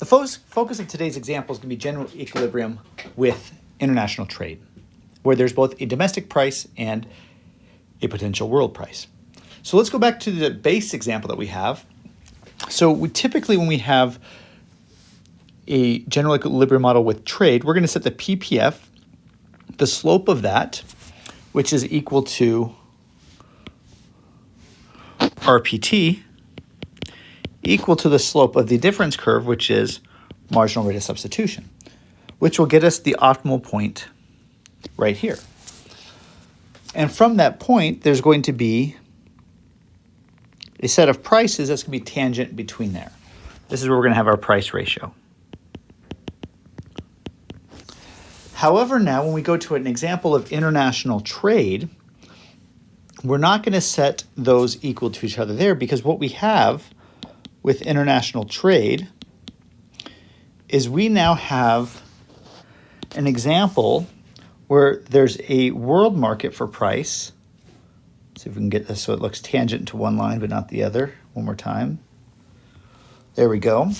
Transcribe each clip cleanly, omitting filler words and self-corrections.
focus of today's example is going to be general equilibrium with international trade, where there's both a domestic price and a potential world price. So let's go back to the base example that we have. So we typically, when we have a general equilibrium model with trade, we're going to set the PPF, the slope of that, which is equal to RPT, equal to the slope of the difference curve, which is marginal rate of substitution, which will get us the optimal point right here. And from that point, there's going to be a set of prices that's going to be tangent between there. This is where we're going to have our price ratio. However, now when we go to an example of international trade, we're not going to set those equal to each other there, because what we have with international trade is we now have an example where there's a world market for price. Let's see if we can get this so it looks tangent to one line but not the other. One more time. There we go.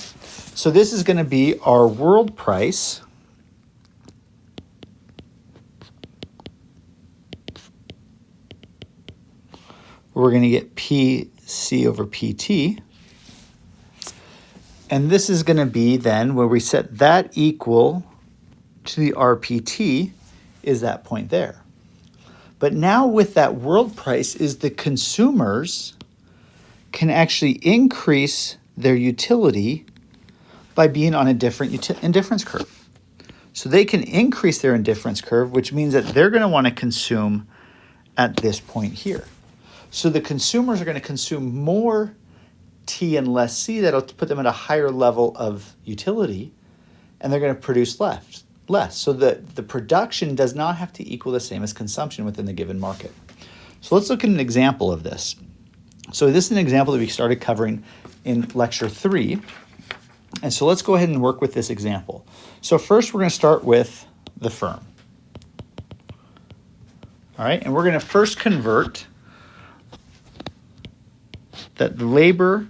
So this is going to be our world price. We're going to get PC over PT. And this is going to be then where we set that equal to the RPT is that point there. But now with that world price is the consumers can actually increase their utility by being on a different indifference curve. So they can increase their indifference curve, which means that they're going to want to consume at this point here. So the consumers are going to consume more T and less C. That'll put them at a higher level of utility, and they're going to produce less. So the production does not have to equal the same as consumption within the given market. So let's look at an example of this. So this is an example that we started covering in lecture 3. And so let's go ahead and work with this example. So first we're going to start with the firm. All right, and we're going to first convert that the labor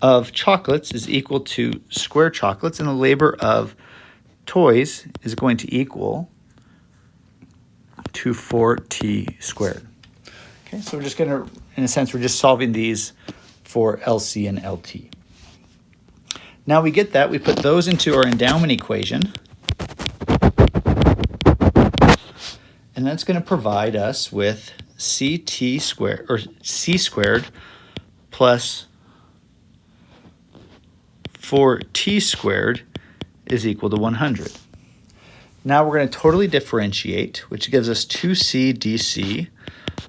of chocolates is equal to square chocolates, and the labor of toys is going to equal to 4t squared. Okay, so we're just going to, in a sense, we're just solving these for LC and LT. Now we get that, we put those into our endowment equation, and that's going to provide us with CT squared, or C squared, plus 4t squared is equal to 100. Now we're going to totally differentiate, which gives us 2c dc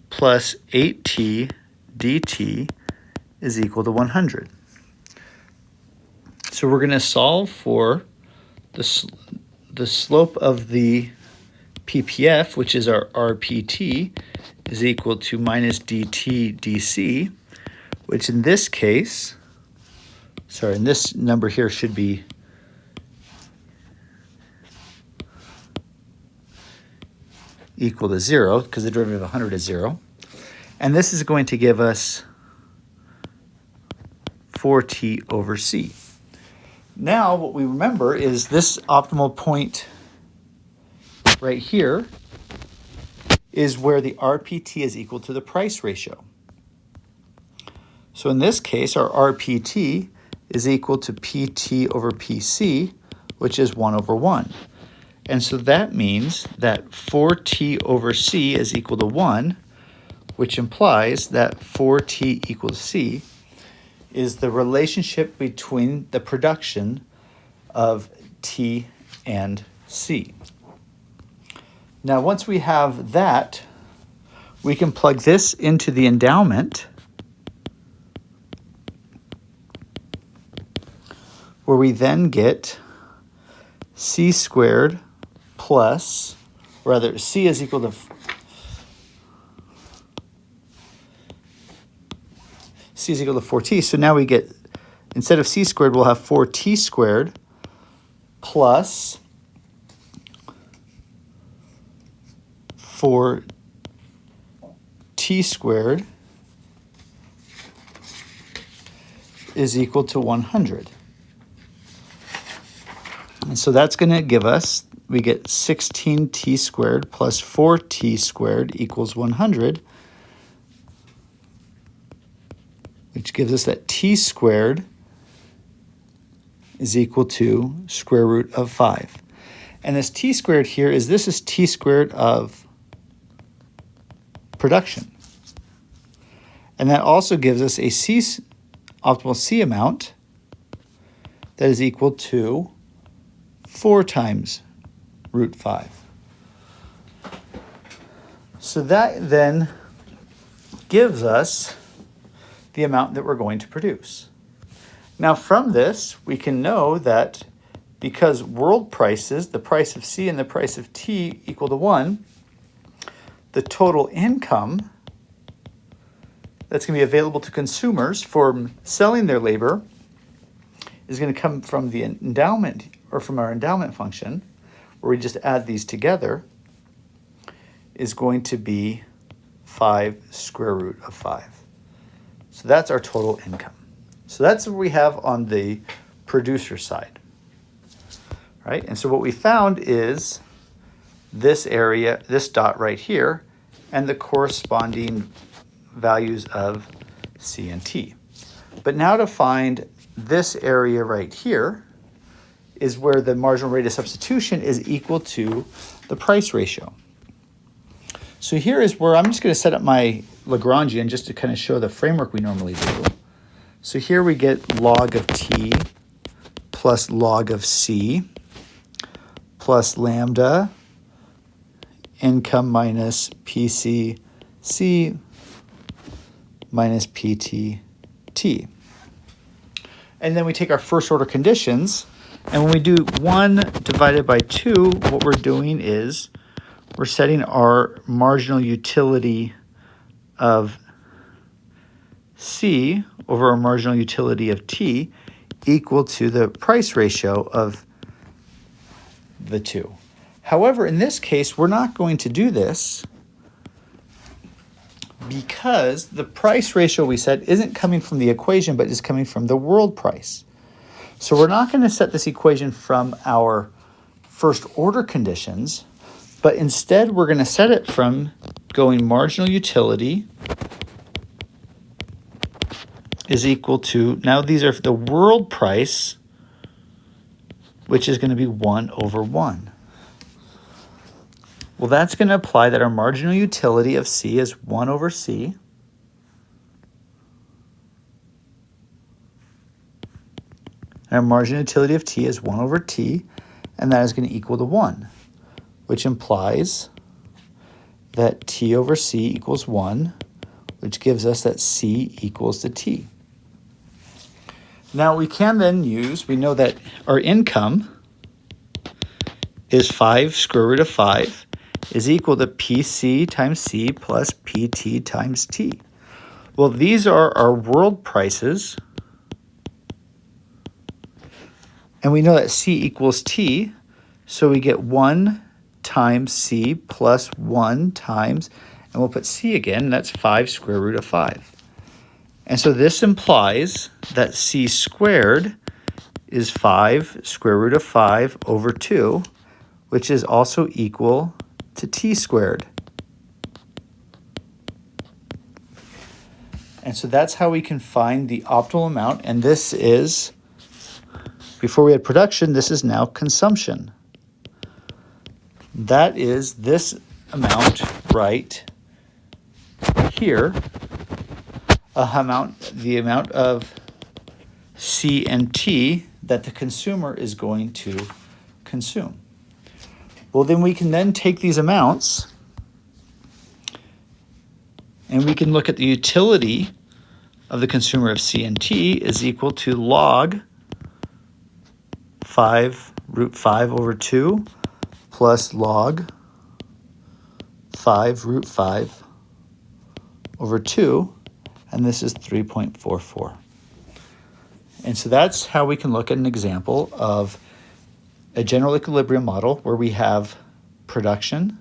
plus 8t dt is equal to 100. So we're going to solve for the slope of the PPF, which is our RPT, is equal to minus dt dc, which in this case, sorry, and this number here should be equal to 0, because the derivative of 100 is 0. And this is going to give us 4t over c. Now what we remember is this optimal point right here is where the RPT is equal to the price ratio. So in this case, our RPT is equal to PT over PC, which is 1 over 1. And so that means that 4t over c is equal to 1, which implies that 4t equals c is the relationship between the production of T and C. Now, once we have that, we can plug this into the endowment, where we then get C squared plus, or rather, C is equal to C is equal to 4t. So now we get, instead of C squared, we'll have 4t squared plus 4t squared is equal to 100. And so that's going to give us, we get 16t squared plus 4t squared equals 100, which gives us that t squared is equal to square root of 5. And this t squared here is, this is t squared of production. And that also gives us a optimal C amount that is equal to 4 times root 5. So that then gives us the amount that we're going to produce. Now from this, we can know that because world prices, the price of C and the price of T equal to 1, the total income that's going to be available to consumers for selling their labor is going to come from the endowment, or from our endowment function, where we just add these together, is going to be 5 square root of 5. So that's our total income. So that's what we have on the producer side, right? And so what we found is this area, this dot right here, and the corresponding values of C and T. But now to find this area right here is where the marginal rate of substitution is equal to the price ratio. So here is where I'm just going to set up my Lagrangian just to kind of show the framework we normally do. So here we get log of T plus log of C plus lambda income minus PCC minus PTT. And then we take our first order conditions, and when we do 1 divided by 2, what we're doing is we're setting our marginal utility of C over our marginal utility of T equal to the price ratio of the two. However, in this case, we're not going to do this because the price ratio we set isn't coming from the equation, but is coming from the world price. So we're not going to set this equation from our first order conditions, but instead we're going to set it from going marginal utility is equal to, now these are the world price, which is going to be 1 over 1. Well, that's going to apply that our marginal utility of C is 1 over C. And our marginal utility of T is 1 over T, and that is going to equal to 1, which implies that T over C equals 1, which gives us that C equals to T. Now we can then use, we know that our income is 5 square root of 5 is equal to PC times C plus PT times T. Well, these are our world prices, and we know that C equals T, so we get 1 times C plus 1 times, and we'll put C again, and that's 5 square root of 5. And so this implies that C squared is 5 square root of 5 over 2, which is also equal to T squared. And so that's how we can find the optimal amount. And this is, before we had production, this is now consumption. That is this amount right here, the amount of C and T that the consumer is going to consume. Well, then we can then take these amounts and we can look at the utility of the consumer of C and T is equal to log 5 root 5 over 2 plus log 5 root 5 over 2, and this is 3.44. And so that's how we can look at an example of a general equilibrium model where we have production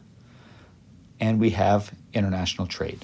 and we have international trade.